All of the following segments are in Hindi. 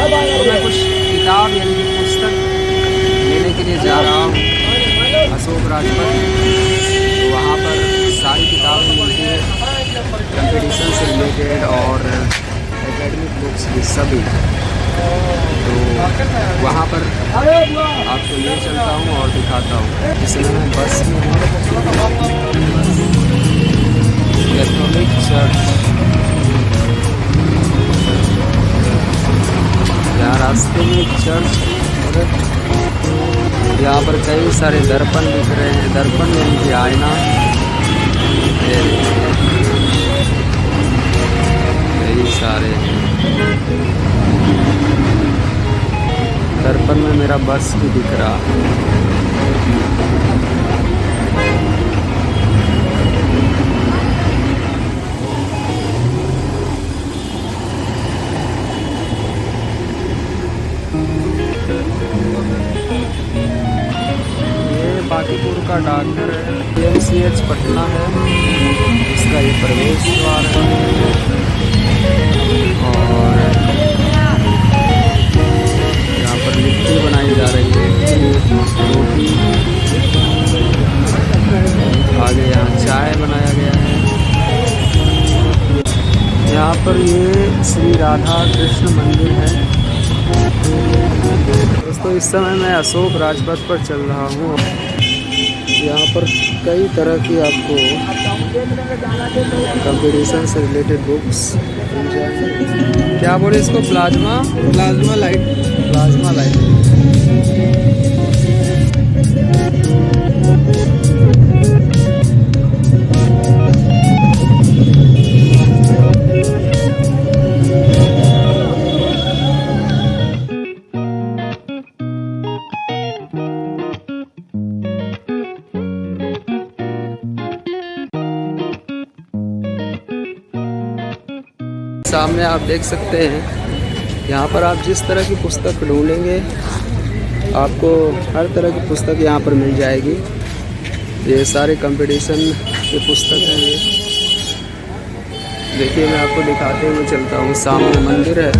तो मैं कुछ किताब यानी कि पुस्तक लेने के लिए जा रहा हूँ अशोक राजपथ। तो वहाँ पर सारी किताबें मिलती हैं कंपटीशन से रिलेटेड और एकेडमिक बुक्स भी सभी। तो वहाँ पर आपको ले चलता हूँ और दिखाता हूँ। इसमें मैं बस में हूँ, कैथोलिक चर्च। यहाँ रास्ते में चर्च और यहाँ पर कई सारे दर्पण दिख रहे हैं। दर्पण में इनकी आईना, कई सारे दर्पण में मेरा बस भी दिख रहा। ये बांकीपुर का डाकघर है, PMCH पटना है, इसका ये प्रवेश द्वार है। और यहाँ पर लिट्टी बनाई जा रही है, रोटी, आगे यहाँ चाय बनाया गया है। यहाँ पर ये श्री राधा कृष्ण मंदिर है। दोस्तों इस समय मैं अशोक राजपथ पर चल रहा हूँ। यहाँ पर कई तरह की आपको कंपटीशन से रिलेटेड बुक्स मिल जाएंगी। क्या बोले इसको? Plasma light. सामने आप देख सकते हैं, यहाँ पर आप जिस तरह की पुस्तक ढूंढेंगे आपको हर तरह की पुस्तक यहाँ पर मिल जाएगी। ये सारे कंपटीशन के पुस्तक हैं। ये देखिए, मैं आपको दिखाते हुए चलता हूँ। सामने मंदिर है,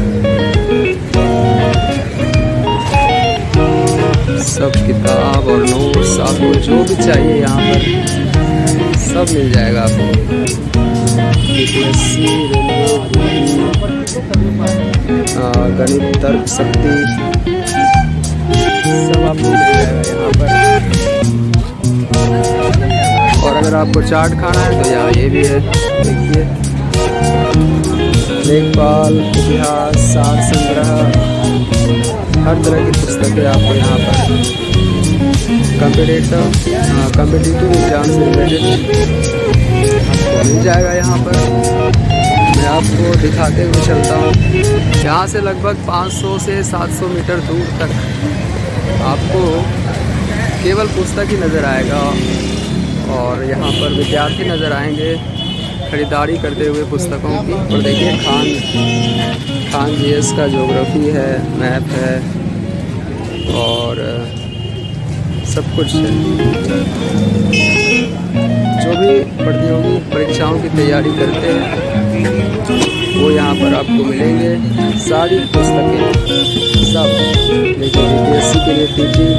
सब किताब और नोट्स आपको जो भी चाहिए यहाँ पर सब मिल जाएगा आपको। गणित, तर्क शक्ति सब आपको मिल जाएगा यहाँ पर। और अगर आपको चाट खाना है तो यहाँ ये भी है, देखिए, लेखपाल, इतिहास, सार संग्रह, हर तरह की पुस्तकें आपको यहाँ पर कम्पिटिटिव एग्जाम से रिलेटेड मिल जाएगा यहाँ पर। मैं आपको दिखाते हुए चलता हूँ। यहाँ से लगभग 500 से 700 मीटर दूर तक आपको केवल पुस्तक ही नज़र आएगा। और यहाँ पर विद्यार्थी नज़र आएंगे खरीदारी करते हुए पुस्तकों की। और देखिए, खान GS का ज्योग्राफी है, मैप है और सब कुछ है। जो भी प्रतियोगी परीक्षाओं की तैयारी करते हैं वो यहाँ पर आपको मिलेंगे। सारी पुस्तकें सब, लेकिन UPSC के लिए टीचिंग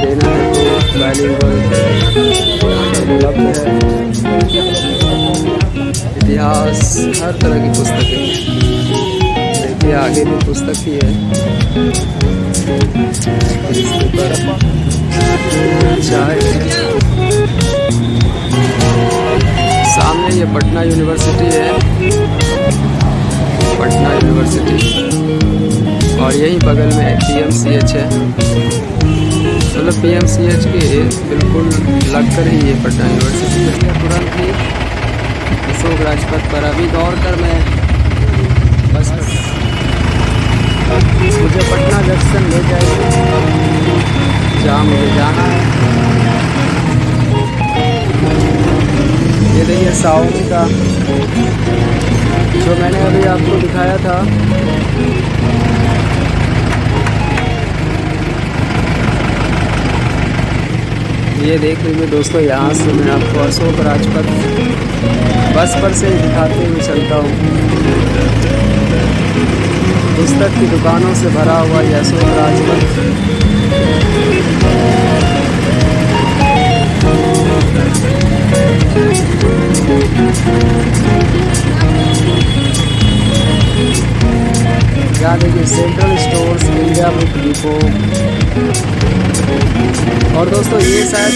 देना है तो बाइलिंगुअल उपलब्ध है। इतिहास, हर तरह की पुस्तकें। देखिए, आगे भी पुस्तक ही है। इसके ऊपर चाय। सामने ये पटना यूनिवर्सिटी है, पटना यूनिवर्सिटी। और यहीं बगल में PMCH है, मतलब PMCH के बिल्कुल लगकर ही ये पटना यूनिवर्सिटी है। तुरंत ही अशोक राजपथ पर अभी दौड़ कर मैं बस मुझे पटना जंक्शन ले जाएगी जहाँ मुझे जाना है। ये देखिए शाओमी का जो मैंने अभी आपको दिखाया था, ये देख लीजिए दोस्तों। यहाँ से मैं आपको अशोक राजपथ बस पर से दिखाते हुए चलता हूँ। पुस्तक की दुकानों से भरा हुआ यह अशोक राजपथ यहाँ देखिए central stores, India book depot. और दोस्तों ये शायद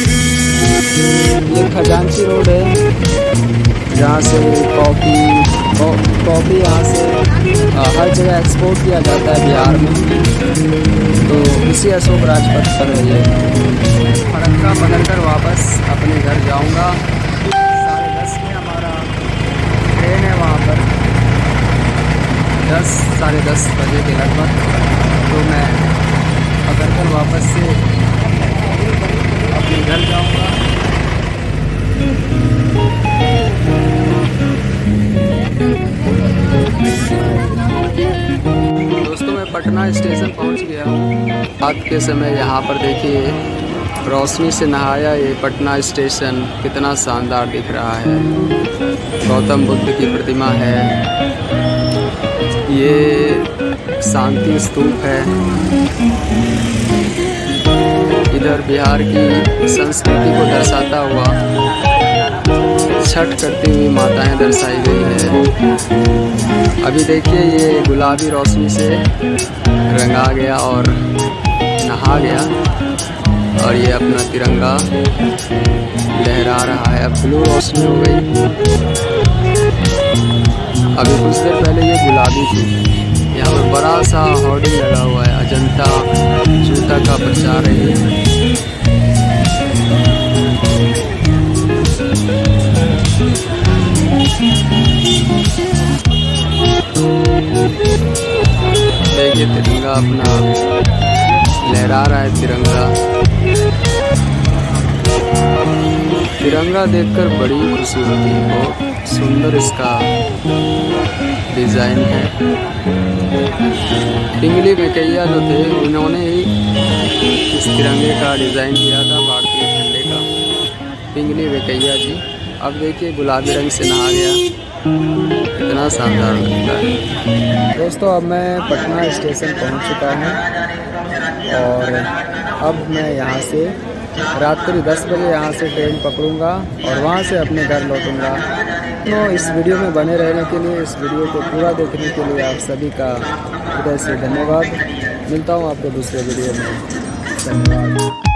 ये खजांची रोड है जहाँ से कॉफ़ी यहाँ से हर जगह एक्सपोर्ट किया जाता है बिहार में। तो इसी अशोक राजपथ पर है ये। फरक्का बदल कर वापस अपने घर जाऊँगा। 10:30 में हमारा ट्रेन है वहाँ पर, 10-10:30 बजे के लगभग। तो मैं पकड़ कर वापस से अपने घर जाऊँगा। दोस्तों मैं पटना स्टेशन पहुँच गया हूँ। रात के समय यहाँ पर देखिए रोशनी से नहाया ये पटना स्टेशन कितना शानदार दिख रहा है। गौतम बुद्ध की प्रतिमा है, ये शांति स्तूप है। इधर बिहार की संस्कृति को दर्शाता हुआ छठ करती हुई माताएं दर्शाई गई है। अभी देखिए ये गुलाबी रोशनी से रंगा गया और नहा गया और ये अपना तिरंगा लहरा रहा है। अब ब्लू रोशनी हो गई। अभी कुछ देर पहले ये गुलाबी थी। यहाँ पर बड़ा सा होर्डिंग लगा हुआ है, अजंता जूता का प्रचार है ये। देखिए तिरंगा अपना लहरा रहा है। तिरंगा देखकर बड़ी खुशी होती है। बहुत सुंदर इसका डिज़ाइन है। पिंगली वेंकैया जो थे उन्होंने ही इस तिरंगे का डिज़ाइन किया था, भारतीय झंडे का। पिंगली वेंकैया जी। अब देखिए गुलाबी रंग से नहा गया, इतना शानदार लगता है। दोस्तों अब मैं पटना स्टेशन पहुंच चुका हूं और अब मैं यहां से रात्रि 10 बजे यहाँ से ट्रेन पकड़ूंगा और वहाँ से अपने घर लौटूंगा। तो इस वीडियो में बने रहने के लिए, इस वीडियो को पूरा देखने के लिए आप सभी का हृदय से धन्यवाद। मिलता हूँ आपको दूसरे वीडियो में। धन्यवाद।